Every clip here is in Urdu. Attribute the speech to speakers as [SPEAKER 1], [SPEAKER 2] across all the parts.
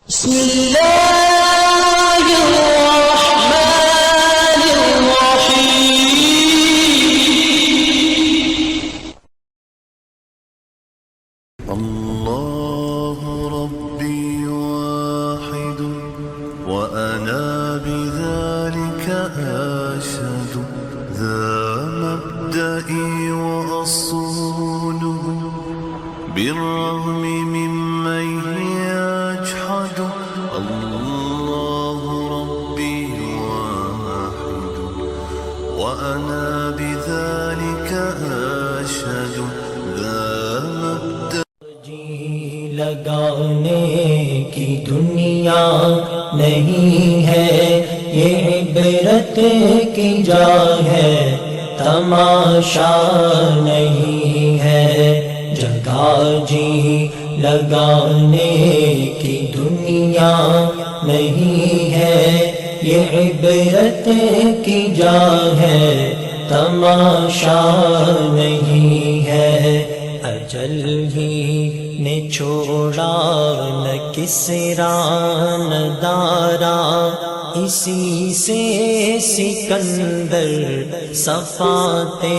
[SPEAKER 1] بسم الله الرحمن الرحيم
[SPEAKER 2] الله ربي واحد وأنا بذلك أشهد ذا مبدئي وأصوله بالرغم ممن يجحد الله ربي واحد وأنا بذلك أشهد ذا مبدئي
[SPEAKER 3] جی لگانے کی دنیا نہیں ہے، یہ عبرت کی جا ہے، تماشا نہیں ہے۔ جگہ جی لگانے کی دنیا نہیں ہے، یہ عبرت کی جا ہے، تماشا نہیں ہے۔ اجل ہی نے چھوڑا نہ کسرا نہ دارا، اسی سے سکندر صفاتے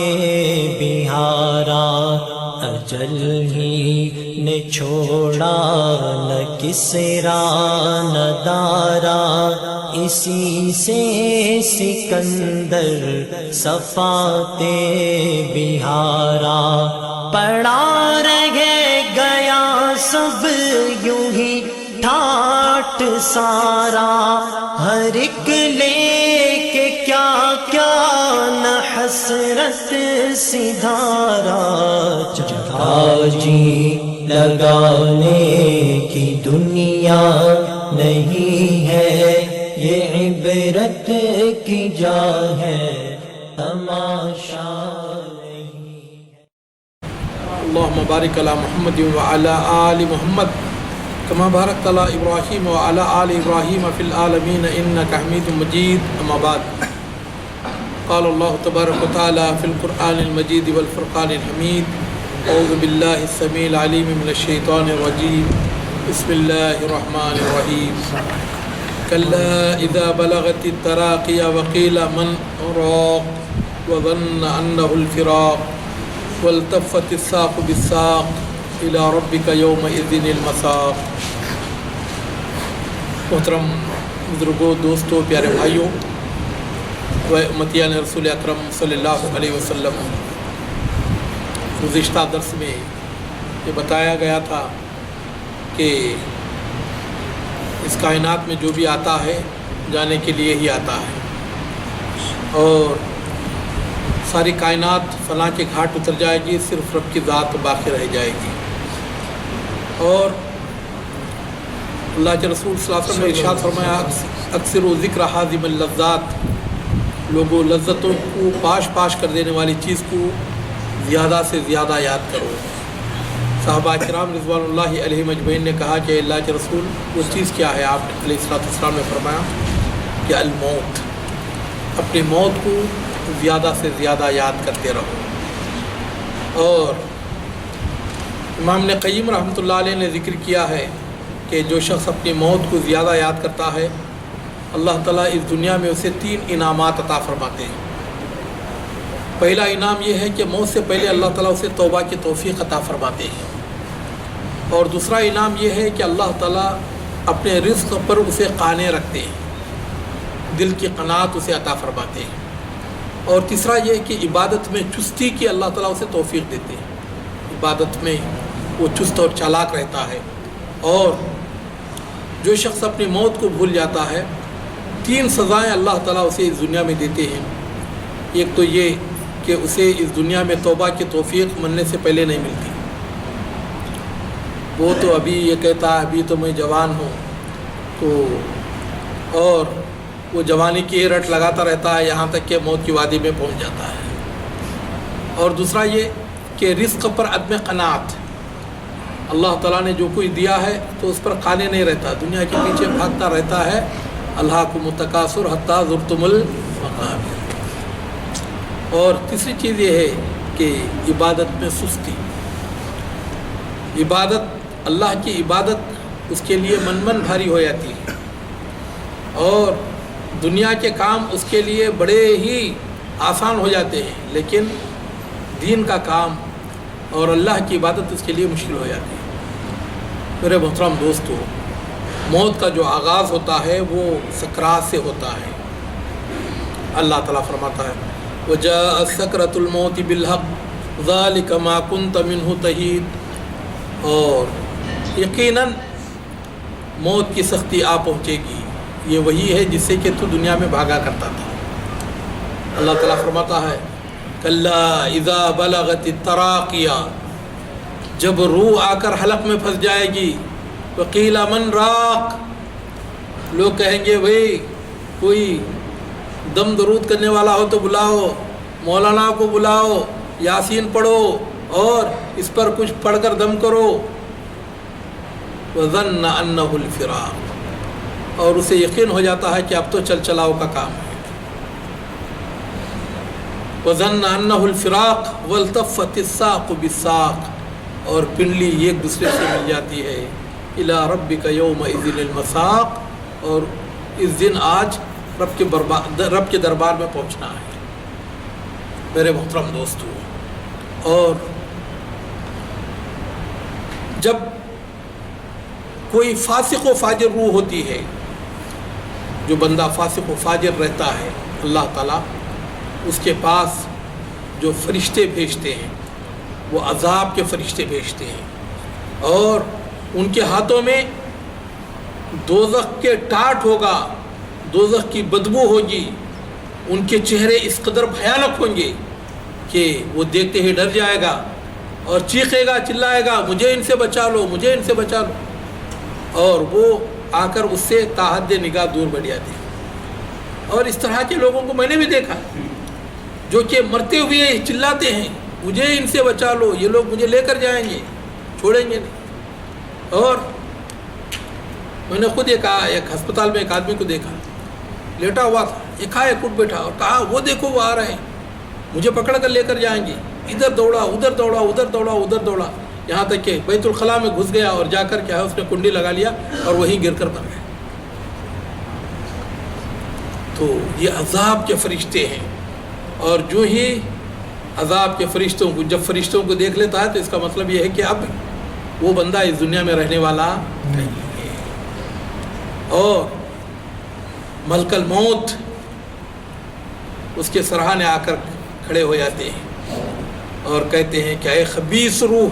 [SPEAKER 3] بہارا۔ اجل ہی نے چھوڑا نہ کسرا نہ دارا، اسی سے سکندر صفاتے بہارا۔ پڑا رہ گیا سب یوں ہی ٹھاٹ سارا، ہر ایک لے کے کیا کیا نہ حسرت سدھارا۔ جگہ جی لگانے کی دنیا نہیں ہے، یہ عبرت کی جا ہے، تماشا
[SPEAKER 4] اللهم بارك على محمد وعلى آل محمد كما باركت على إبراهيم وعلى آل إبراهيم في العالمين إنك حميد مجيد. أما بعد، قال الله تبارك وتعالى في القرآن المجيد والفرقان الحميد: أعوذ بالله السميع العليم من الشيطان الرجيم، بسم الله الرحمن الرحيم. كلا إذا بلغت التراقي وقيل من راق وظن أنه الفراق والتفت الساق بالساق إلى ربك يومئذ المساق. محترم بزرگوں، دوستوں، پیارے بھائیوں و امتیان رسول اکرم صلی اللہ علیہ وسلم، گزشتہ درس میں یہ بتایا گیا تھا کہ اس کائنات میں جو بھی آتا ہے جانے کے لیے ہی آتا ہے، اور ساری کائنات فلاں کے گھاٹ اتر جائے گی، صرف رب کی ذات باقی رہ جائے گی۔ اور اللہ کے رسول صلی اللہ علیہ وسلم نے ارشاد فرمایا: اکثر و ذکر حازم اللذات، لوگوں لذتوں کو پاش پاش کر دینے والی چیز کو زیادہ سے زیادہ یاد کرو۔ صحابہ کرام رضوان اللہ علیہم اجمعین نے کہا کہ اللہ کے رسول وہ چیز کیا ہے؟ آپ علیہ السلام نے فرمایا کہ الموت، اپنی موت کو زیادہ سے زیادہ یاد کرتے رہو۔ اور امام ابن قیم رحمۃ اللہ علیہ نے ذکر کیا ہے کہ جو شخص اپنی موت کو زیادہ یاد کرتا ہے، اللہ تعالیٰ اس دنیا میں اسے 3 انعامات عطا فرماتے ہیں۔ پہلا انعام یہ ہے کہ موت سے پہلے اللہ تعالیٰ اسے توبہ کی توفیق عطا فرماتے ہیں، اور دوسرا انعام یہ ہے کہ اللہ تعالیٰ اپنے رزق پر اسے قانع رکھتے ہیں، دل کی قناعت اسے عطا فرماتے ہیں، اور تیسرا یہ کہ عبادت میں چستی کی اللہ تعالیٰ اسے توفیق دیتے ہیں، عبادت میں وہ چست اور چالاک رہتا ہے۔ اور جو شخص اپنی موت کو بھول جاتا ہے، 3 سزائیں اللہ تعالیٰ اسے اس دنیا میں دیتے ہیں۔ ایک تو یہ کہ اسے اس دنیا میں توبہ کی توفیق ملنے سے پہلے نہیں ملتی، وہ تو ابھی یہ کہتا ہے ابھی تو میں جوان ہوں، تو اور وہ جوانی کی رٹ لگاتا رہتا ہے یہاں تک کہ موت کی وادی میں پہنچ جاتا ہے۔ اور دوسرا یہ کہ رزق پر عدم قناعت، اللہ تعالیٰ نے جو کچھ دیا ہے تو اس پر قانع نہیں رہتا، دنیا کے پیچھے بھاگتا رہتا ہے۔ الہاکم التکاثر حتی زرتم المقابر۔ اور تیسری چیز یہ ہے کہ عبادت میں سستی، عبادت اللہ کی عبادت اس کے لیے من بھاری ہو جاتی ہے، اور دنیا کے کام اس کے لیے بڑے ہی آسان ہو جاتے ہیں، لیکن دین کا کام اور اللہ کی عبادت اس کے لیے مشکل ہو جاتی ہے۔ میرے محترم دوستو، موت کا جو آغاز ہوتا ہے وہ سکرات سے ہوتا ہے۔ اللہ تعالیٰ فرماتا ہے وَجَاءَتْ سَكْرَةُ الْمَوْتِ بِالْحَقِّ ذَلِكَ مَا كُنْتَ مِنْهُ تَحِيدُ، اور یقیناً موت کی سختی آ پہنچے گی، یہ وہی ہے جس سے کہ تو دنیا میں بھاگا کرتا تھا۔ اللہ تعالیٰ فرماتا ہے کَلَّا اِذَا بَلَغَتِ التَّرَاقِيَ، جب روح آ کر حلق میں پھنس جائے گی، وَقِيلَ مَنْ رَاقٍ، لوگ کہیں گے بھئی کوئی دم درود کرنے والا ہو تو بلاؤ، مولانا کو بلاؤ، یاسین پڑھو اور اس پر کچھ پڑھ کر دم کرو۔ وَظَنَّ أَنَّهُ الْفِرَاقُ، اور اسے یقین ہو جاتا ہے کہ اب تو چل چلاؤ کا کام ہے۔ وَظَنَّ أَنَّهُ الْفِرَاقُ وَالْتَفَّتِ السَّاقُ بِالسَّاقِ، اور پنڈلی ایک دوسرے سے مل جاتی ہے۔ إِلَىٰ رَبِّكَ يَوْمَئِذٍ الْمَسَاقُ، اور اس دن آج رب کے دربار میں پہنچنا ہے۔ میرے محترم دوستو، اور جب کوئی فاسق و فاجر روح ہوتی ہے، جو بندہ فاسق و فاجر رہتا ہے، اللہ تعالیٰ اس کے پاس جو فرشتے بھیجتے ہیں وہ عذاب کے فرشتے بھیجتے ہیں، اور ان کے ہاتھوں میں دوزخ کے ٹاٹ ہوگا، دوزخ کی بدبو ہوگی، ان کے چہرے اس قدر بھیانک ہوں گے کہ وہ دیکھتے ہی ڈر جائے گا اور چیخے گا، چلائے گا مجھے ان سے بچا لو، مجھے ان سے بچا لو، اور وہ آ کر اس سے تاحد نگاہ دور بڑھ جاتے ہیں۔ اور اس طرح کے لوگوں کو میں نے بھی دیکھا جو کہ مرتے ہوئے چلاتے ہیں مجھے ان سے بچا لو، یہ لوگ مجھے لے کر جائیں گے، چھوڑیں گے نہیں۔ اور میں نے خود ایک ہسپتال میں ایک آدمی کو دیکھا، لیٹا ہوا تھا، ایک اٹھ بیٹھا اور کہا وہ دیکھو وہ آ رہے ہیں، مجھے پکڑ کر لے کر جائیں گے۔ ادھر دوڑا ادھر دوڑا ادھر دوڑا ادھر دوڑا، یہاں تک کہ بیت الخلاء میں گھس گیا اور جا کر کیا ہے اس نے کنڈی لگا لیا اور وہیں گر کر مر گیا۔ تو یہ عذاب کے فرشتے ہیں، اور جو ہی عذاب کے فرشتوں کو جب فرشتوں کو دیکھ لیتا ہے تو اس کا مطلب یہ ہے کہ اب وہ بندہ اس دنیا میں رہنے والا نہیں ہے۔ اور ملک الموت اس کے سرحانے آ کر کھڑے ہو جاتے ہیں اور کہتے ہیں کہ اے خبیث روح،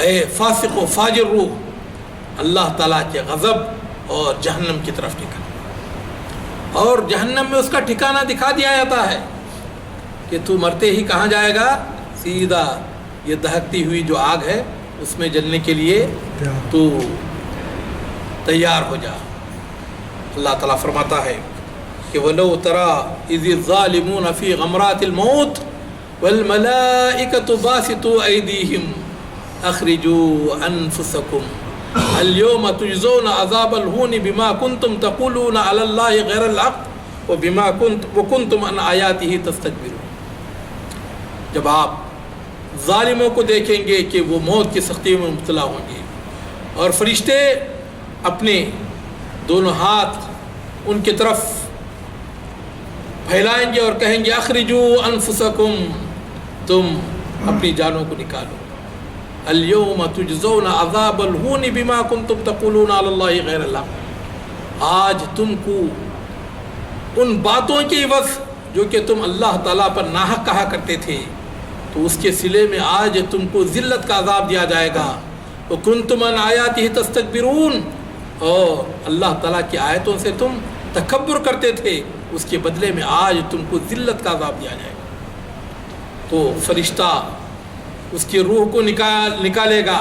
[SPEAKER 4] اے فاسق و فاجر روح، اللہ تعالیٰ کے غضب اور جہنم کی طرف نکل، اور جہنم میں اس کا ٹھکانہ دکھا دیا جاتا ہے کہ تو مرتے ہی کہاں جائے گا، سیدھا یہ دہکتی ہوئی جو آگ ہے اس میں جلنے کے لیے تو تیار ہو جا۔ اللہ تعالیٰ فرماتا ہے کہ وَلَوْ تَرَىٰ إِذِ الظَّالِمُونَ فِي غَمْرَاتِ الْمَوْتِ وَالْمَلَائِكَةُ بَاسِطُو أَيْدِيهِمْ أَخْرِجُوا أَنفُسَكُمْ الْيَوْمَ تُجْزَوْنَ عَذَابَ الْهُونِ بِمَا كُنْتُمْ تَقُولُونَ عَلَى اللَّهِ غَيْرَ الْحَقِّ وَكُنْتُمْ عَنْ آيَاتِهِ تَسْتَكْبِرُونَ، جب آپ ظالموں کو دیکھیں گے کہ وہ موت کی سختی میں مبتلا ہوں گے، اور فرشتے اپنے دونوں ہاتھ ان کی طرف پھیلائیں گے اور کہیں گے اخرجوا انفسکم، تم اپنی جانوں کو نکالو، اليوم تجزون عذاب الہون بما کنتم تقولون علی اللہ غیر الحق، آج تم کو ان باتوں کی عوض جو کہ تم اللہ تعالیٰ پر ناحق کہا کرتے تھے تو اس کے صلے میں آج تم کو ذلت کا عذاب دیا جائے گا۔ وَكُنْتُمْ عَنْ آيَاتِهِ تَسْتَكْبِرُونَ، اور اللہ تعالیٰ کی آیتوں سے تم تکبر کرتے تھے، اس کے بدلے میں آج تم کو ذلت کا عذاب دیا جائے گا۔ تو فرشتہ اس کی روح کو نکالے گا،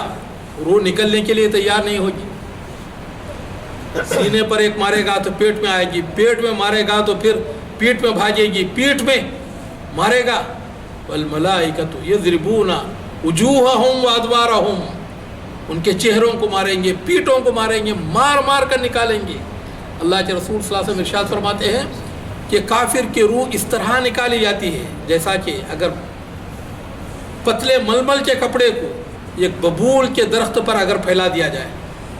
[SPEAKER 4] روح نکلنے کے لیے تیار نہیں ہوگی، سینے پر ایک مارے گا تو پیٹ میں آئے گی، پیٹ میں مارے گا تو پھر پیٹ میں بھاگے گی، پیٹ میں مارے گا، والملائکۃ یضربون وجوہہم وادبارہم، ان کے چہروں کو ماریں گے، پیٹوں کو ماریں گے، مار مار کر نکالیں گے۔ اللہ کے رسول صلی اللہ علیہ وسلم ارشاد فرماتے ہیں کہ کافر کی روح اس طرح نکالی جاتی ہے جیسا کہ اگر پتلے ململ کے کپڑے کو ایک ببول کے درخت پر اگر پھیلا دیا جائے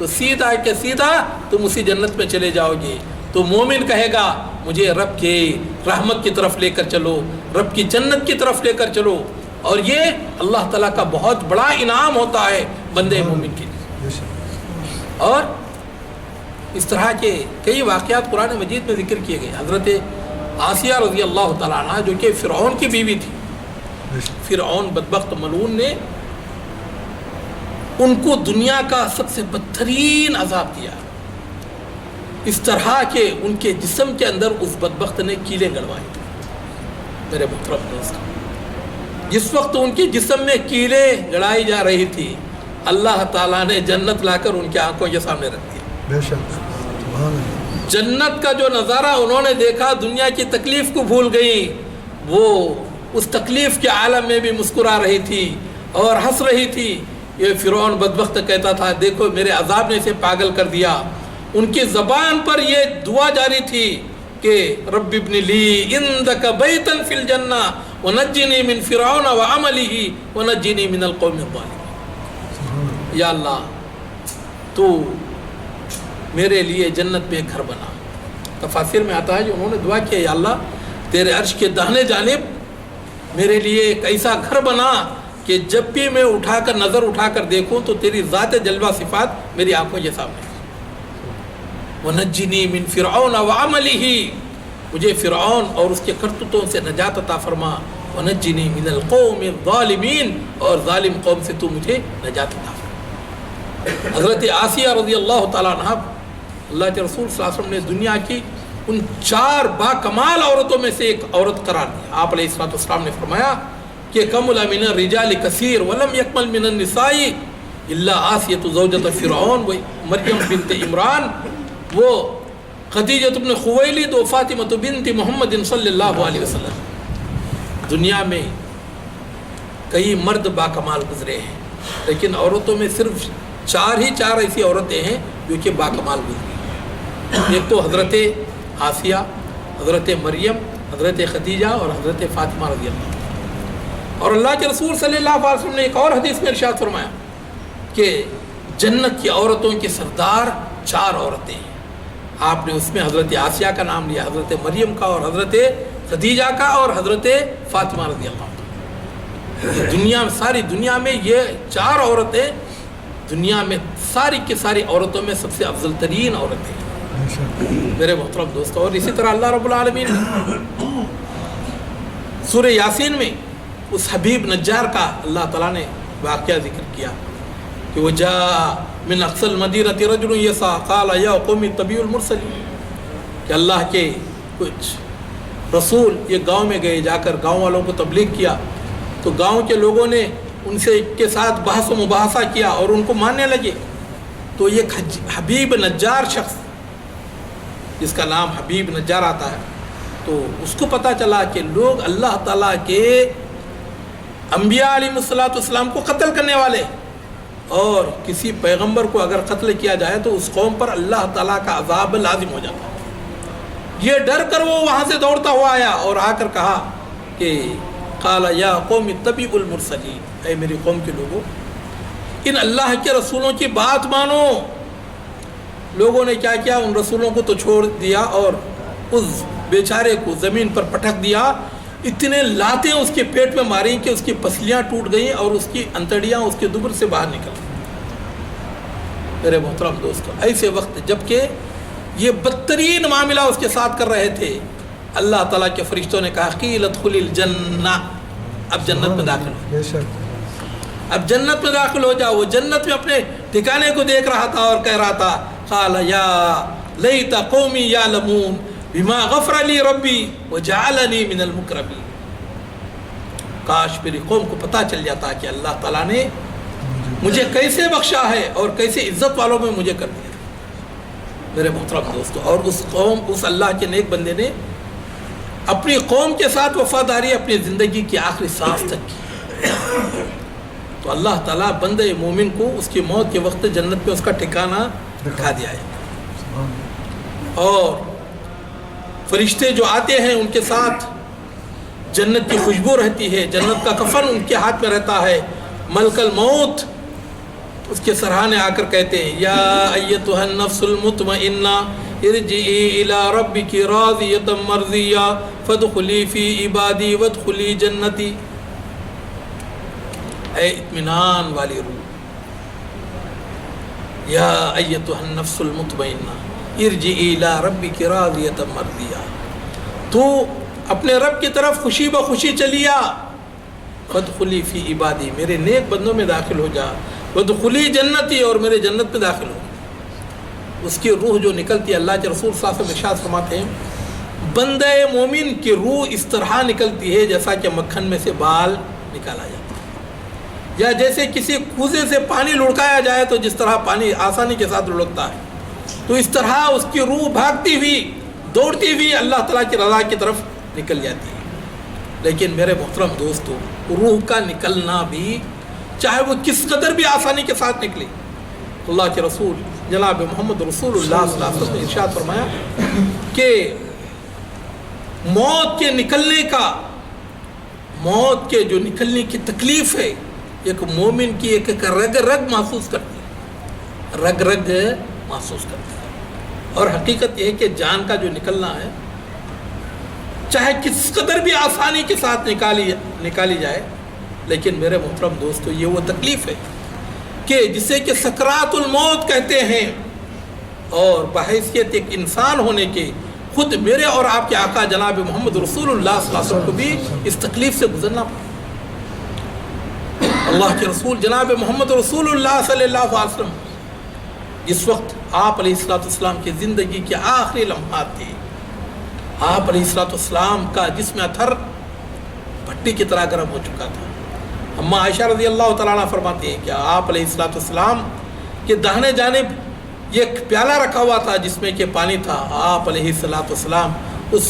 [SPEAKER 4] تو سیدھا کہ سیدھا تم اسی جنت میں چلے جاؤ گے. تو مومن کہے گا مجھے رب کے رحمت کی طرف لے کر چلو, رب کی جنت کی طرف لے کر چلو. اور یہ اللہ تعالیٰ کا بہت بڑا انعام ہوتا ہے بندے مومن کے لیے. اور اس طرح کے کئی واقعات قرآن مجید میں ذکر کیے گئے. حضرت آسیہ رضی اللہ تعالیٰ عنہ جو کہ فرعون کی بیوی تھی, فرعون بدبخت ملعون نے ان کو دنیا کا سب سے بدترین عذاب دیا, اس طرح کہ ان کے جسم کے اندر اس بدبخت نے کیلیں گڑوائے. میرے محترم دوست, جس وقت ان کے جسم میں کیلیں گڑائی جا رہی تھی, اللہ تعالیٰ نے جنت لا کر ان کی آنکھوں کے سامنے رکھ دیا.
[SPEAKER 5] بے شک
[SPEAKER 4] جنت کا جو نظارہ انہوں نے دیکھا, دنیا کی تکلیف کو بھول گئی, وہ اس تکلیف کے عالم میں بھی مسکرا رہی تھی اور ہنس رہی تھی. یہ فرعون بدبخت کہتا تھا دیکھو میرے عذاب نے اسے پاگل کر دیا. ان کی زبان پر یہ دعا جاری تھی کہ رب ابن لی عندک بیتا فی الجنہ ونجنی من فرعون وعملہ ونجنی من القوم الظالمین. یا اللہ تو میرے لیے جنت میں ایک گھر بنا. تفاسیر میں آتا ہے جو انہوں نے دعا کیا, یا اللہ تیرے عرش کے داہنے جانب میرے لیے ایک ایسا گھر بنا کہ جب بھی میں نظر اٹھا کر دیکھوں تو تیری ذات جلوہ صفات میری آنکھوں کے سامنے. وَنَجِّنِي مِن فِرْعَوْنَ وَعَمَلِهِ, مجھے فرعون اور اس کے کرتوتوں سے نجات عطا فرما. وَنَجِّنِي مِنَ الْقَوْمِ الظَّالِمِينَ, اور ظالم قوم سے تو مجھے نجات عطا فرما. حضرت آسیہ رضی اللہ تعالیٰ عنہ, اللہ کے رسول صلی اللہ علیہ وسلم نے دنیا کی ان 4 با کمال عورتوں میں سے ایک عورت قرار دیا. آپ علیہ السلام نے فرمایا کہ کمل من الرجال کثیر ولم یکمل من النساء الا آسیۃ زوجۃ فرعون و مریم بنت عمران, وہ خدیجہ بن خویلد و فاطمہ بنت محمد صلی اللہ علیہ وسلم. دنیا میں کئی مرد با کمال گزرے ہیں, لیکن عورتوں میں صرف 4 ایسی عورتیں ہیں جو کہ با کمال گزری. ایک تو حضرت آسیہ, حضرت مریم, حضرت خدیجہ اور حضرت فاطمہ رضی اللہ عنہ. اور اللہ کے رسول صلی اللہ علیہ وسلم نے ایک اور حدیث میں ارشاد فرمایا کہ جنت کی عورتوں کے سردار 4 عورتیں ہیں. آپ نے اس میں حضرت آسیہ کا نام لیا, حضرت مریم کا, اور حضرت خدیجہ کا, اور حضرت فاطمہ رضی اللہ عنہ. دنیا میں, ساری دنیا میں یہ 4 عورتیں دنیا میں ساری کی ساری عورتوں میں سب سے افضل ترین عورتیں ہیں میرے محترم دوستو. اور اسی طرح اللہ رب العالمین سورہ یاسین میں اس حبیب نجار کا اللہ تعالیٰ نے واقعہ ذکر کیا کہ وہ جا من اقصى المدینۃ رجل یسعی قال یا قوم اتبعوا المرسلین, کہ اللہ کے کچھ رسول یہ گاؤں میں گئے, جا کر گاؤں والوں کو تبلیغ کیا, تو گاؤں کے لوگوں نے ان سے کے ساتھ بحث و مباحثہ کیا اور ان کو ماننے لگے. تو یہ حبیب نجار شخص جس کا نام حبیب نجار آتا ہے, تو اس کو پتہ چلا کہ لوگ اللہ تعالیٰ کے انبیاء علیہ السلام کو قتل کرنے والے, اور کسی پیغمبر کو اگر قتل کیا جائے تو اس قوم پر اللہ تعالیٰ کا عذاب لازم ہو جاتا. یہ ڈر کر وہ وہاں سے دوڑتا ہوا آیا اور آ کر کہا کہ قال یا قوم اتبعوا المرسلین, اے میری قوم کے لوگوں ان اللہ کے رسولوں کی بات مانو. لوگوں نے کیا کیا, ان رسولوں کو تو چھوڑ دیا اور اس بیچارے کو زمین پر پٹک دیا. اتنے لاتیں اس کے پیٹ میں ماری کہ اس کی پسلیاں ٹوٹ گئیں اور اس کی انتڑیاں اس کے دبر سے باہر نکل گئیں. میرے محترم دوستو, ایسے وقت جب کہ یہ بدترین معاملہ اس کے ساتھ کر رہے تھے, اللہ تعالیٰ کے فرشتوں نے کہا قیل ادخل الجنہ, اب جنت میں داخل ہو, اب جنت میں داخل ہو جاؤ. وہ جنت میں اپنے ٹھکانے کو دیکھ رہا تھا اور کہہ رہا تھا قال یا لیت قومی یعلمون بما غفر لی ربی وجعلنی من المکرمین, کاش میری قوم کو پتہ چل جاتا کہ اللہ تعالیٰ نے مجھے کیسے بخشا ہے اور کیسے عزت والوں میں مجھے کر دیا. میرے محترم دوستو, اور اس اللہ کے نیک بندے نے اپنی قوم کے ساتھ وفاداری اپنی زندگی کی آخری سانس تک کی. تو اللہ تعالیٰ بندے مومن کو اس کی موت کے وقت جنت میں اس کا ٹھکانہ دکھا دیا ہے. اور فرشتے جو آتے ہیں ان کے ساتھ جنت کی خوشبو رہتی ہے, جنت کا کفن ان کے ہاتھ میں رہتا ہے. ملک الموت اس کے سرحانے آ کر کہتے ہیں یا ایتھا النفس المطمئنہ ارجعی الی ربک راضیۃ مرضیہ فادخلی فی عبادی وادخلی جنتی، اے اطمینان والی روح، یا ایتھا النفس المطمئنہ ارجعی الی ربک راضیۃ مرضیہ، تو اپنے رب کی طرف خوشی بخوشی چلی آ، فادخلی فی عبادی، میرے نیک بندوں میں داخل ہو جا، وادخلی جنتی، اور میرے جنت میں داخل ہو۔ اس کی روح جو نکلتی ہے، اللہ کے رسول صلی اللہ علیہ وسلم ارشاد فرماتے ہیں بندہ مومن کی روح اس طرح نکلتی ہے جیسا کہ مکھن میں سے بال نکالا جاتا ہے، یا جیسے کسی کوزے سے پانی لڑکایا جائے تو جس طرح پانی آسانی کے ساتھ لڑکتا ہے، تو اس طرح اس کی روح بھاگتی ہوئی دوڑتی ہوئی اللہ تعالیٰ کی رضا کی طرف نکل جاتی ہے۔ لیکن میرے محترم دوستو، روح کا نکلنا بھی چاہے وہ کس قدر بھی آسانی کے ساتھ نکلے، اللہ کے رسول جناب محمد رسول اللہ صلی اللہ علیہ وسلم نے ارشاد فرمایا کہ موت کے نکلنے کا، موت کے جو نکلنے کی تکلیف ہے، ایک مومن کی ایک رگ رگ محسوس کرتی ہے، رگ رگ محسوس کرتی ہے۔ اور حقیقت یہ ہے کہ جان کا جو نکلنا ہے، چاہے کس قدر بھی آسانی کے ساتھ نکالی جائے، لیکن میرے محترم دوستو یہ وہ تکلیف ہے کہ جسے کہ سکرات الموت کہتے ہیں، اور بحیثیت ایک انسان ہونے کے خود میرے اور آپ کے آقا جناب محمد رسول اللہ صلی اللہ علیہ وسلم کو بھی اس تکلیف سے گزرنا پڑا۔ اللہ کے رسول جناب محمد رسول اللہ صلی اللہ علیہ وسلم جس وقت آپ علیہ السلام کی زندگی کے آخری لمحات تھے، آپ علیہ السلام کا جسم اتھر بھٹی کی طرح گرم ہو چکا تھا۔ اما عائشہ رضی اللہ تعالیٰ عنہ فرماتی ہیں کہ آپ علیہ السلام کے داہنے جانب ایک پیالہ رکھا ہوا تھا جس میں کہ پانی تھا، آپ علیہ السلام اس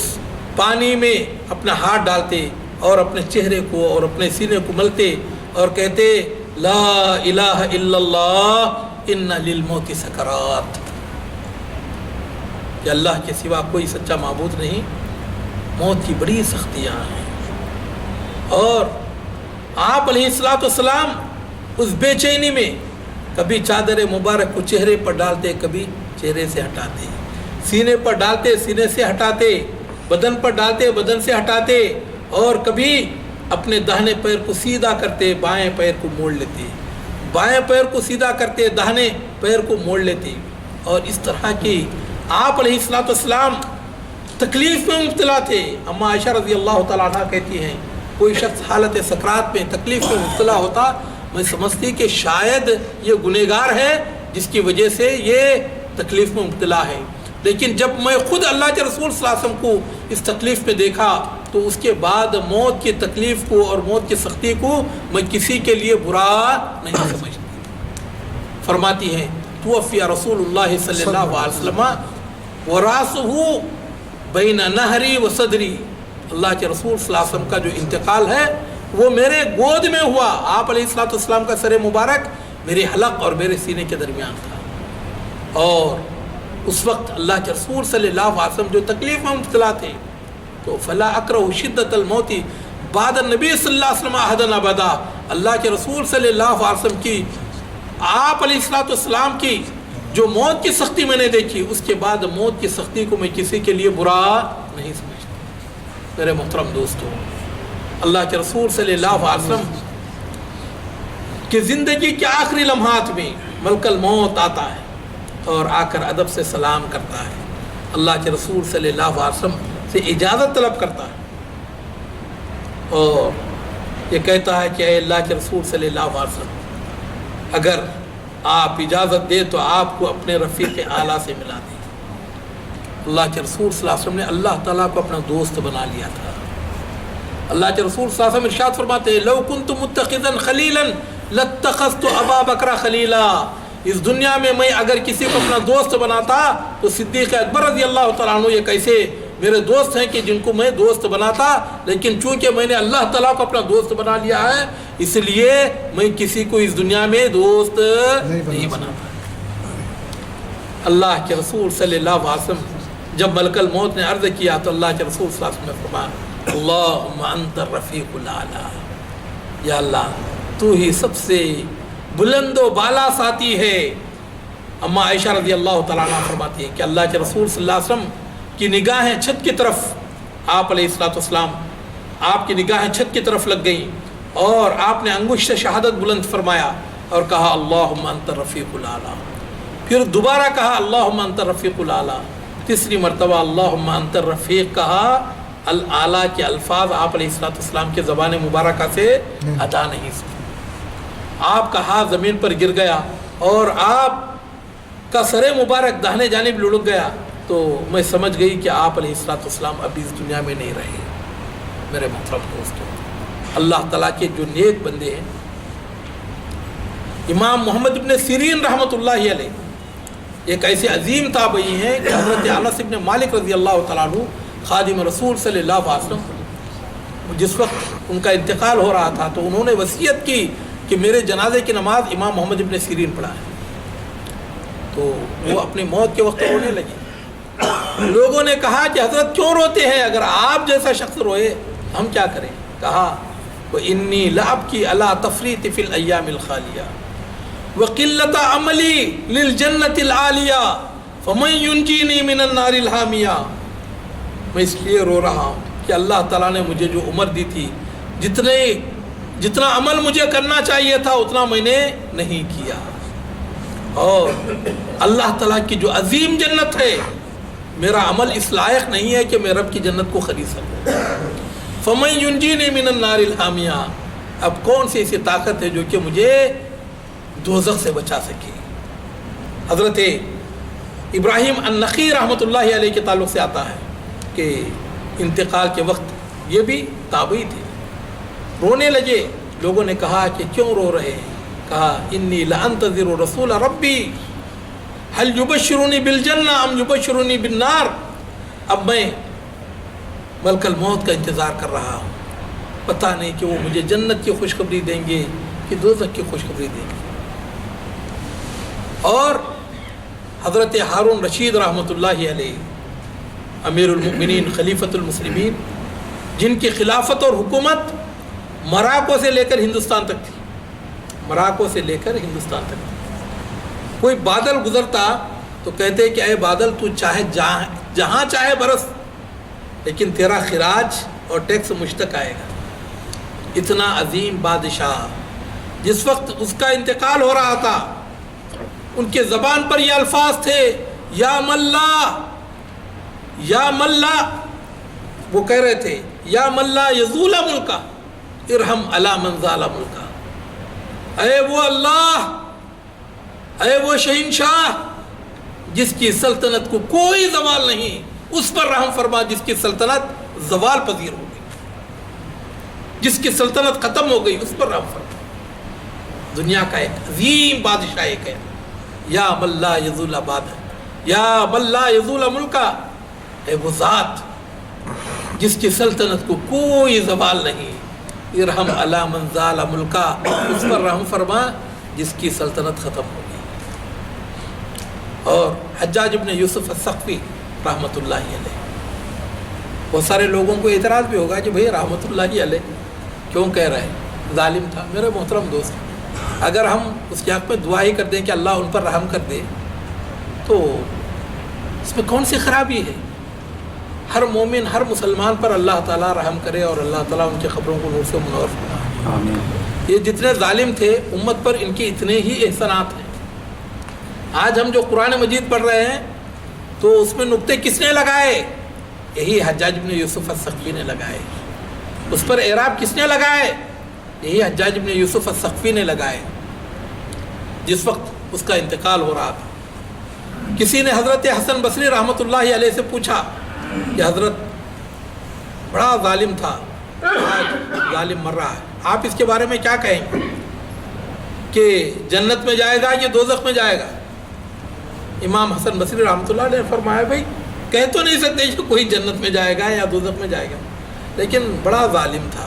[SPEAKER 4] پانی میں اپنا ہاتھ ڈالتے اور اپنے چہرے کو اور اپنے سینے کو ملتے اور کہتے لا الہ الا اللہ ان للموت سکرات، کہ اللہ کے سوا کوئی سچا معبود نہیں، موت کی بڑی سختیاں ہیں۔ اور آپ علیہ السلام اس بے چینی میں کبھی چادر مبارک کو چہرے پر ڈالتے، کبھی چہرے سے ہٹاتے، سینے پر ڈالتے، سینے سے ہٹاتے، بدن پر ڈالتے، بدن سے ہٹاتے، اور کبھی اپنے داہنے پیر کو سیدھا کرتے، بائیں پیر کو موڑ لیتے، بائیں پیر کو سیدھا کرتے، داہنے پیر کو موڑ لیتے، اور اس طرح کی آپ علیہ السلام تکلیف میں مبتلا تھے۔ اما عائشہ رضی اللہ تعالیٰ عنہ کہتی ہیں کوئی شخص حالت سکرات میں تکلیف میں مبتلا ہوتا، میں سمجھتی کہ شاید یہ گنہگار ہے جس کی وجہ سے یہ تکلیف میں مبتلا ہے، لیکن جب میں خود اللہ کے رسول صلی اللہ علیہ وسلم کو اس تکلیف میں دیکھا تو اس کے بعد موت کی تکلیف کو اور موت کی سختی کو میں کسی کے لیے برا نہیں سمجھتی۔ فرماتی ہیں توفی رسول اللہ صلی اللہ علیہ وسلم وراسہ بین نہری و صدری، اللہ کے رسول صلی اللہ علیہ وسلم کا جو انتقال ہے وہ میرے گود میں ہوا، آپ علیہ السلام کا سر مبارک میرے حلق اور میرے سینے کے درمیان تھا، اور اس وقت اللہ کے رسول صلی اللہ علیہ وسلم جو تکلیف میں مبتلا تھے، تو فلا اکرہ شدت الموت بعد النبی صلی اللہ علیہ وسلم احدا ابدا، اللہ کے رسول صلی اللہ علیہ وسلم کی، آپ علیہ السلام کی جو موت کی سختی میں نے دیکھی، اس کے بعد موت کی سختی کو میں کسی کے لیے برا نہیں سمجھتا۔ میرے محترم دوستو، اللہ کے رسول صلی اللہ علیہ وسلم کہ زندگی کے آخری لمحات میں ملک الموت آتا ہے اور آ کر ادب سے سلام کرتا ہے، اللہ کے رسول صلی اللہ علیہ وسلم سے اجازت طلب کرتا ہے اور یہ کہتا ہے کہ اے اللہ کے رسول صلی اللہ علیہ وسلم، اگر آپ اجازت دیں تو آپ کو اپنے رفیق اعلیٰ سے ملا دیں۔ اللہ کے رسول صلی اللہ علیہ وسلم نے اللہ تعالیٰ کو اپنا دوست بنا لیا تھا۔ اللہ کے رسول صلی اللہ علیہ وسلم ارشاد فرماتے ہیں لو کنت متخذا خلیلا لاتخذت ابا بکر خلیلا، اس دنیا میں میں اگر کسی کو اپنا دوست بناتا تو صدیق اکبر رضی اللہ تعالیٰ عنہ یہ کیسے میرے دوست ہیں کہ جن کو میں دوست بناتا، لیکن چونکہ میں نے اللہ تعالیٰ کو اپنا دوست بنا لیا ہے اس لیے میں کسی کو اس دنیا میں دوست نہیں بناتا۔ اللہ کے رسول صلی اللہ علیہ وسلم جب ملک الموت نے عرض کیا تو اللہ کے رسول صلی اللہ علیہ وسلم نے فرمایا اللہم انت الرفیق الاعلی، یا اللہ تو ہی سب سے بلند و بالا ساتھی ہے۔ اما عائشہ رضی اللہ تعالیٰ عنہ فرماتی ہیں کہ اللہ کے رسول صلی اللہ علیہ وسلم کی نگاہیں چھت کی طرف، آپ علیہ السلام آپ کی نگاہیں چھت کی طرف لگ گئیں اور آپ نے انگشت شہادت بلند فرمایا اور کہا اللہم انت الرفیق الاعلیٰ، پھر دوبارہ کہا اللہم انت الرفیق الاعلیٰ، تیسری مرتبہ اللہم انت الرفیق کہا۔ الاعلیٰ کے الفاظ آپ علیہ السلام کے زبان مبارکہ سے ادا نہیں سنے۔ آپ کا ہاتھ زمین پر گر گیا اور آپ کا سر مبارک داہنے جانب لڑک گیا، تو میں سمجھ گئی کہ آپ علیہ السلام ابھی اس دنیا میں نہیں رہے۔ میرے محترم دوستوں، اللہ تعالیٰ کے جو نیک بندے ہیں، امام محمد ابن سیرین رحمۃ اللہ علیہ ایک ایسے عظیم تابعی ہیں کہ حضرت انس ابن مالک رضی اللہ تعالیٰ عنہ خادم رسول صلی اللہ علیہ وسلم، جس وقت ان کا انتقال ہو رہا تھا تو انہوں نے وصیت کی کہ میرے جنازے کی نماز امام محمد ابن سیرین پڑھائیں، تو وہ اپنی موت کے وقت رونے لگے۔ لوگوں نے کہا کہ حضرت کیوں روتے ہیں، اگر آپ جیسا شخص روئے ہم کیا کریں؟ کہا وَإِنِّي لَأَبْكِي عَلَىٰ تَفْرِيطِ فِي الْأَيَّامِ الْخَالِيَةِ وَقِلَّةَ عَمَلِي لِلْجَنَّةِ الْعَالِيَةِ فَمَن يُنْجِينِي مِنَ النَّارِ الْحَامِيَةِ۔ میں اس لیے رو رہا ہوں کہ اللہ تعالیٰ نے مجھے جو عمر دی تھی، جتنا عمل مجھے کرنا چاہیے تھا اتنا میں نے نہیں کیا، اور اللہ تعالیٰ کی جو عظیم جنت ہے، میرا عمل اس لائق نہیں ہے کہ میں رب کی جنت کو خرید سکوں۔ فَمَن يُنْجِينِي مِنَ النَّارِ الْحَامِيَةِ، اب کون سی ایسی طاقت ہے جو کہ مجھے دوزخ سے بچا سکے؟ حضرت ابراہیم النخعی رحمۃ اللہ علیہ کے تعلق سے آتا ہے کہ انتقال کے وقت یہ بھی تابعی تھے، رونے لگے۔ لوگوں نے کہا کہ کیوں رو رہے ہیں؟ کہا انی لانتظر رسول ربی هل یبشرونی بالجنہ ام یبشرونی بالنار، اب میں ملک الموت کا انتظار کر رہا ہوں، پتہ نہیں کہ وہ مجھے جنت کی خوشخبری دیں گے کہ دوزخ کی خوشخبری دیں گے۔ اور حضرت ہارون رشید رحمۃ اللہ علیہ امیر المؤمنین خلیفۃ المسلمین، جن کی خلافت اور حکومت مراکو سے لے کر ہندوستان تک تھی، مراکو سے لے کر ہندوستان تک تھی۔ کوئی بادل گزرتا تو کہتے کہ اے بادل تو چاہے جہاں چاہے برس، لیکن تیرا خراج اور ٹیکس مجھ تک آئے گا۔ اتنا عظیم بادشاہ، جس وقت اس کا انتقال ہو رہا تھا ان کے زبان پر یہ الفاظ تھے یا ملا یا ملا، وہ کہہ رہے تھے یا ملا یزول ملکا ارحم علی من زال ملکا، اے وہ اللہ، اے وہ شہنشاہ جس کی سلطنت کو کوئی زوال نہیں، اس پر رحم فرما جس کی سلطنت زوال پذیر ہو گئی، جس کی سلطنت ختم ہو گئی اس پر رحم فرما۔ دنیا کا ایک عظیم بادشاہ ایک ہے، یا من لا یزول آباد، یا من لا یزول ملکا، اے وہ ذات جس کی سلطنت کو کوئی زوال نہیں، ارحم علی من زال ملکا، اس پر رحم فرما جس کی سلطنت ختم ہو گئی۔ اور حجاج ابن یوسف الثقفی رحمۃ اللہ علیہ، بہت سارے لوگوں کو اعتراض بھی ہوگا کہ بھئی رحمۃ اللہ علیہ کیوں کہہ رہے ہیں، ظالم تھا۔ میرے محترم دوست، اگر ہم اس کے حق میں دعا ہی کر دیں کہ اللہ ان پر رحم کر دے تو اس میں کون سی خرابی ہے؟ ہر مومن، ہر مسلمان پر اللہ تعالیٰ رحم کرے اور اللہ تعالیٰ ان کی خبروں کو نور سے منور فرمائے۔ آمین۔ یہ جتنے ظالم تھے امت پر ان کے اتنے ہی احسانات ہیں۔ آج ہم جو قرآن مجید پڑھ رہے ہیں تو اس میں نقطے کس نے لگائے؟ یہی حجاج بن یوسف الثقفی نے لگائے۔ اس پر اعراب کس نے لگائے؟ یہی حجاج بن یوسف الثقفی نے لگائے۔ جس وقت اس کا انتقال ہو رہا تھا، کسی نے حضرت حسن بصری رحمۃ اللہ علیہ سے پوچھا کہ حضرت بڑا ظالم تھا، آج ظالم مر رہا ہے، آپ اس کے بارے میں کیا کہیں گے کہ جنت میں جائے گا یا دوزخ میں جائے گا؟ امام حسن بصری رحمۃ اللہ علیہ نے فرمایا بھائی کہہ تو نہیں سکتے کہ کوئی جنت میں جائے گا یا دوزخ میں جائے گا، لیکن بڑا ظالم تھا،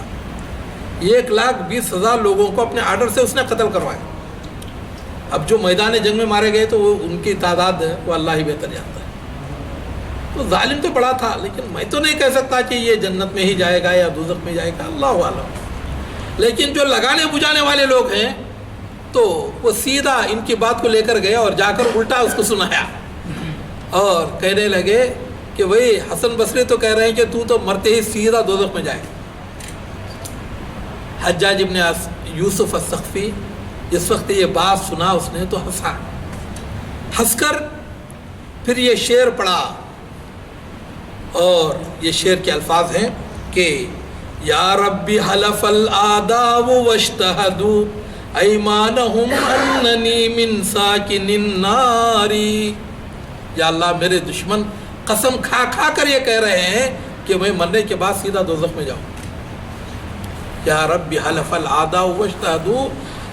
[SPEAKER 4] 1,20,000 لوگوں کو اپنے آرڈر سے اس نے قتل کروایا۔ اب جو میدان جنگ میں مارے گئے تو وہ ان کی تعداد ہے وہ اللہ ہی بہتر جانتا ہے۔ تو ظالم تو بڑا تھا، لیکن میں تو نہیں کہہ سکتا کہ یہ جنت میں ہی جائے گا یا دوزخ میں جائے گا، اللہ عالم۔ لیکن جو لگانے بجھانے والے لوگ ہیں تو وہ سیدھا ان کی بات کو لے کر گیا اور جا کر الٹا اس کو سنایا اور کہنے لگے کہ وہی حسن بصری تو کہہ رہے ہیں کہ تو مرتے ہی سیدھا دوزخ میں جائے. حجاج ابن یوسف الثقفی جس وقت یہ بات سنا اس نے تو ہنسا. ہنس کر پھر یہ شعر پڑھا اور یہ شعر کے الفاظ ہیں کہ یا ربی حلف الاعداء واجتہدوا ایمانہم اننی من ساکن النار. یا اللہ میرے دشمن قسم کھا کھا کر یہ کہہ رہے ہیں کہ میں مرنے کے بعد سیدھا دوزخ میں جاؤں. یا رب حلف العداء واجتہدوا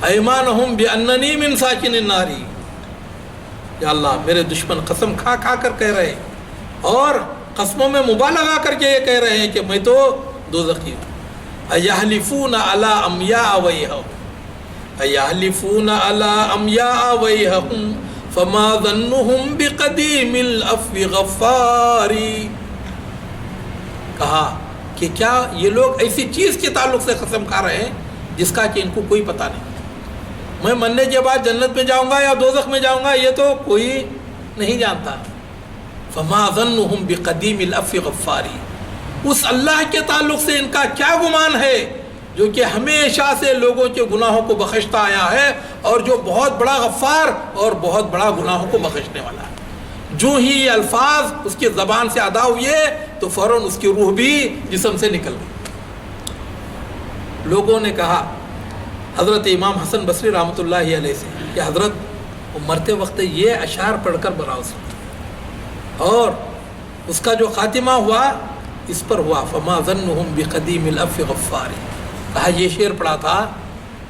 [SPEAKER 4] ایمانہم باننی من ساکن النار. یا اللہ میرے دشمن قسم کھا کھا کر کہہ رہے ہیں اور قسموں میں مبالغہ کر کے یہ کہہ رہے ہیں کہ میں تو دوزخی ہوں. ایحلفون علی امیاء ویہم ایحلفون علی امیاء ویہم فما ظنهم بقدیم العفو غفاری. کہا کہ کیا یہ لوگ ایسی چیز کے تعلق سے قسم کھا رہے ہیں جس کا کہ ان کو کوئی پتہ نہیں. میں مرنے کے بعد جنت میں جاؤں گا یا دوزخ میں جاؤں گا یہ تو کوئی نہیں جانتا. فما ظنهم بقدیم العفو غفاری. اس اللہ کے تعلق سے ان کا کیا گمان ہے جو کہ ہمیشہ سے لوگوں کے گناہوں کو بخشتا آیا ہے اور جو بہت بڑا غفار اور بہت بڑا گناہوں کو بخشنے والا ہے. جو ہی یہ الفاظ اس کی زبان سے ادا ہوئے تو فوراً اس کی روح بھی جسم سے نکل گئی. لوگوں نے کہا حضرت امام حسن بصری رحمۃ اللہ علیہ سے کہ حضرت وہ مرتے وقت یہ اشعار پڑھ کر براؤ اور اس کا جو خاتمہ ہوا اس پر ہوا فما ظنهم بقدیم العفو غفار. کہا یہ شعر پڑھا تھا.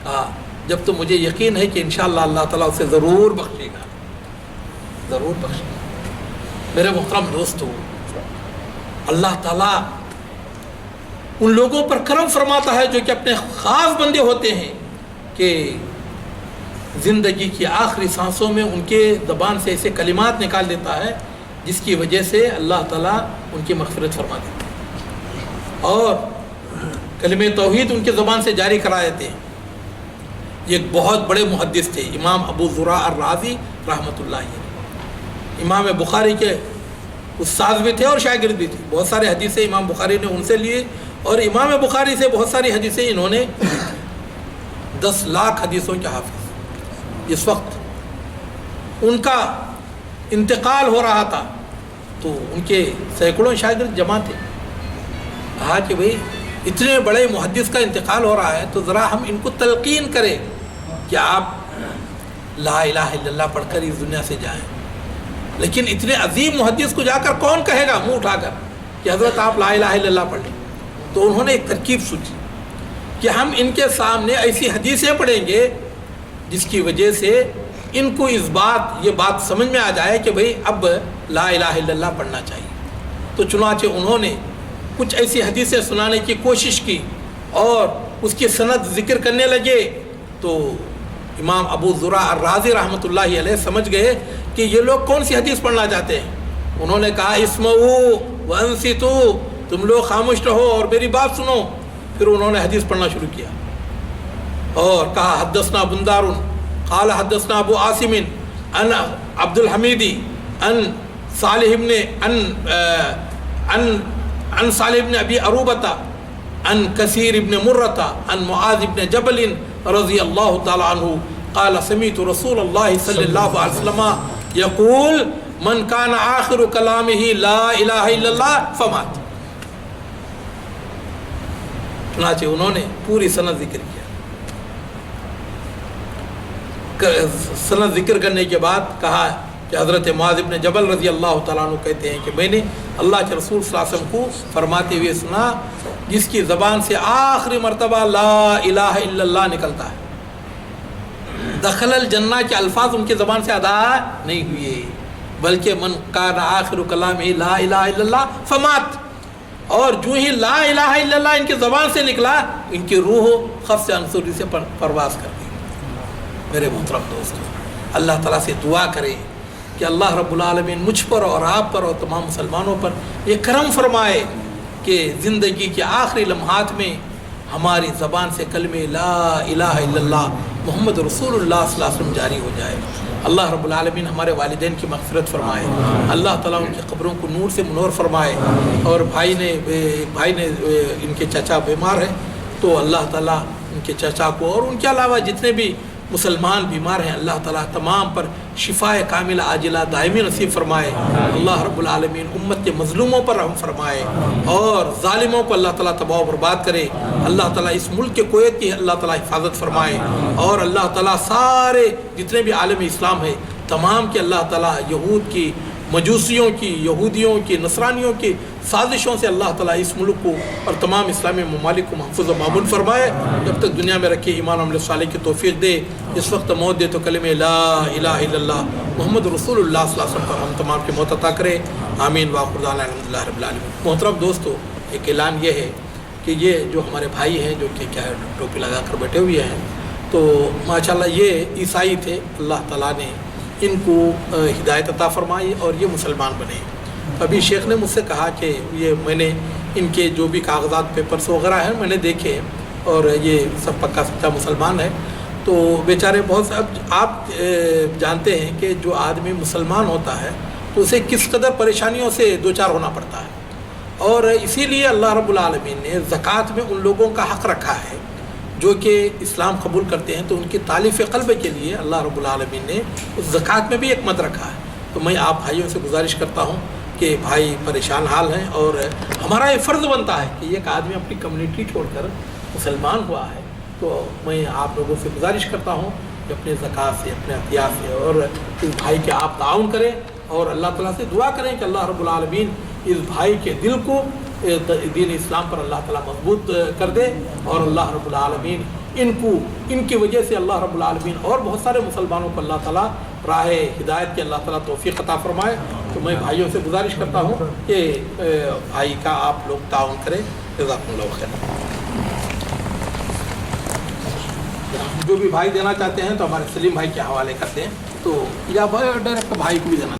[SPEAKER 4] کہا جب تو مجھے یقین ہے کہ انشاءاللہ اللہ تعالیٰ اسے ضرور بخشے گا ضرور بخشے گا. میرے محترم دوستو اللہ تعالیٰ ان لوگوں پر کرم فرماتا ہے جو کہ اپنے خاص بندے ہوتے ہیں کہ زندگی کی آخری سانسوں میں ان کے زبان سے ایسے کلمات نکال دیتا ہے جس کی وجہ سے اللہ تعالیٰ ان کی مغفرت فرما دیتا ہے اور کلمہ توحید ان کے زبان سے جاری کرا دیتے ہیں. یہ ایک بہت بڑے محدث تھے امام ابو زرع الرازی رحمۃ اللہ علیہ. امام بخاری کے استاد بھی تھے اور شاگرد بھی تھے. بہت سارے حدیثیں امام بخاری نے ان سے لیے اور امام بخاری سے بہت ساری حدیثیں انہوں نے 10 لاکھ حدیثوں کے حافظ. اس وقت ان کا انتقال ہو رہا تھا تو ان کے سینکڑوں شاگرد جمع تھے. کہا کہ بھئی اتنے بڑے محدث کا انتقال ہو رہا ہے تو ذرا ہم ان کو تلقین کریں کہ آپ لا الہ الا اللہ پڑھ کر اس دنیا سے جائیں. لیکن اتنے عظیم محدث کو جا کر کون کہے گا منہ اٹھا کر کہ حضرت آپ لا الہ الا اللہ پڑھ لیں. تو انہوں نے ایک ترکیب سوچی کہ ہم ان کے سامنے ایسی حدیثیں پڑھیں گے جس کی وجہ سے ان کو یہ بات سمجھ میں آ جائے کہ بھئی اب لا الہ الا اللہ پڑھنا چاہیے. تو چنانچہ انہوں نے کچھ ایسی حدیثیں سنانے کی کوشش کی اور اس کی سند ذکر کرنے لگے. تو امام ابو زرع الرازی رحمۃ اللہ علیہ سمجھ گئے کہ یہ لوگ کون سی حدیث پڑھنا چاہتے ہیں. انہوں نے کہا اسمعوا وانصتوا, تم لوگ خاموش رہو اور میری بات سنو. پھر انہوں نے حدیث پڑھنا شروع کیا اور کہا حدثنا بندار قال حدثنا ابو عاصم عن عبد الحمید عن صالح عن صالح بن ابی عروبۃ عن کثیر بن مرۃ عن معاذ بن جبل رضی اللہ تعالی عنہ قال سمعت رسول اللہ صلی اللہ علیہ وسلم یقول من کان آخر کلامہ لا الہ الا اللہ فمات. چنانچہ انہوں نے پوری سند ذکر کیا. سند ذکر کرنے کے بعد کہا کہ حضرت معاذ بن جبل رضی اللہ تعالیٰ عنہ کہتے ہیں کہ میں نے اللہ کے رسول صلی اللہ علیہ وسلم کو فرماتے ہوئے سنا جس کی زبان سے آخری مرتبہ لا الہ الا اللہ نکلتا ہے دخل الجنہ کے الفاظ ان کی زبان سے ادا نہیں ہوئے بلکہ من کان آخر کلامہ لا الہ الا اللہ فمات. اور جو ہی لا الہ الا اللہ ان کی زبان سے نکلا ان کی روح خفض عنصری سے پرواز کر گئی. میرے محترم دوستو اللہ تعالیٰ سے دعا کریں کہ اللہ رب العالمین مجھ پر اور آپ پر اور تمام مسلمانوں پر یہ کرم فرمائے کہ زندگی کے آخری لمحات میں ہماری زبان سے کلمہ لا الہ الا اللہ محمد رسول اللہ صلی اللہ علیہ وسلم جاری ہو جائے۔ اللہ رب العالمین ہمارے والدین کی مغفرت فرمائے، اللہ تعالیٰ ان کی قبروں کو نور سے منور فرمائے، اور بھائی نے ان کے چچا بیمار ہیں تو اللہ تعالیٰ ان کے چچا کو اور ان کے علاوہ جتنے بھی مسلمان بیمار ہیں اللہ تعالیٰ تمام پر شفاء کاملہ عاجلہ دائمی نصیب فرمائے۔ اللہ رب العالمین امت کے مظلوموں پر رحم فرمائے اور ظالموں کو اللہ تعالیٰ تباہ و برباد کرے۔ اللہ تعالیٰ اس ملک کے کویت کی اللہ تعالیٰ حفاظت فرمائے، اور اللہ تعالیٰ سارے جتنے بھی عالم اسلام ہے تمام کے اللہ تعالیٰ یہود کی، مجوسیوں کی، یہودیوں کی، نصرانیوں کی سازشوں سے اللہ تعالیٰ اس ملک کو اور تمام اسلامی ممالک کو محفوظ و معمون فرمائے۔ جب تک دنیا میں رکھے ایمان و عمل صالح کی توفیق دے، اس وقت موت دے تو کلمہ لا الہ الا اللہ محمد رسول اللہ صلی اللہ علیہ وسلم پر ہم تمام کی موت عطا کرے، آمین وآخر دعوانا الحمدللہ رب العالمین۔ محترم دوستو، ایک اعلان یہ ہے کہ یہ جو ہمارے بھائی ہیں جو کہ کیا ہے ٹوپی لگا کر بیٹھے ہوئے ہیں، تو ماشاءاللہ یہ عیسائی تھے، اللہ تعالیٰ نے ان کو ہدایت عطا فرمائی اور یہ مسلمان بنے۔ ابھی شیخ نے مجھ سے کہا کہ یہ میں نے ان کے جو بھی کاغذات پیپرس وغیرہ ہیں میں نے دیکھے، اور یہ سب پکا سچا مسلمان ہے، تو بیچارے بہت اب آپ جانتے ہیں کہ جو آدمی مسلمان ہوتا ہے تو اسے کس قدر پریشانیوں سے دوچار ہونا پڑتا ہے، اور اسی لیے اللہ رب العالمین نے زکوٰۃ میں ان لوگوں کا حق رکھا ہے جو کہ اسلام قبول کرتے ہیں، تو ان کی تالیف قلب کے لیے اللہ رب العالمین نے اس زکوٰۃ میں بھی ایک مد رکھا ہے۔ تو میں آپ بھائیوں سے گزارش کرتا ہوں کہ بھائی پریشان حال ہیں، اور ہمارا یہ فرض بنتا ہے کہ ایک آدمی اپنی کمیونٹی چھوڑ کر مسلمان ہوا ہے، تو میں آپ لوگوں سے گزارش کرتا ہوں کہ اپنے زکوٰۃ سے، اپنے عطیات سے اور اس بھائی کے آپ تعاون کریں، اور اللہ تعالیٰ سے دعا کریں کہ اللہ رب العالمین اس بھائی کے دل کو دین اسلام پر اللہ تعالیٰ مضبوط کر دے، اور اللہ رب العالمین ان کی وجہ سے اللہ رب العالمین اور بہت سارے مسلمانوں کو اللہ تعالیٰ راہ ہدایت کے اللہ تعالیٰ توفیق عطا فرمائے۔ تو میں بھائیوں سے گزارش کرتا ہوں کہ بھائی کا آپ لوگ تعاون کریں، جزاکم اللہ خیر۔ جو بھی بھائی دینا چاہتے ہیں تو ہمارے سلیم بھائی کے حوالے کرتے ہیں، تو یا ڈائریکٹ بھائی کو بھی دینا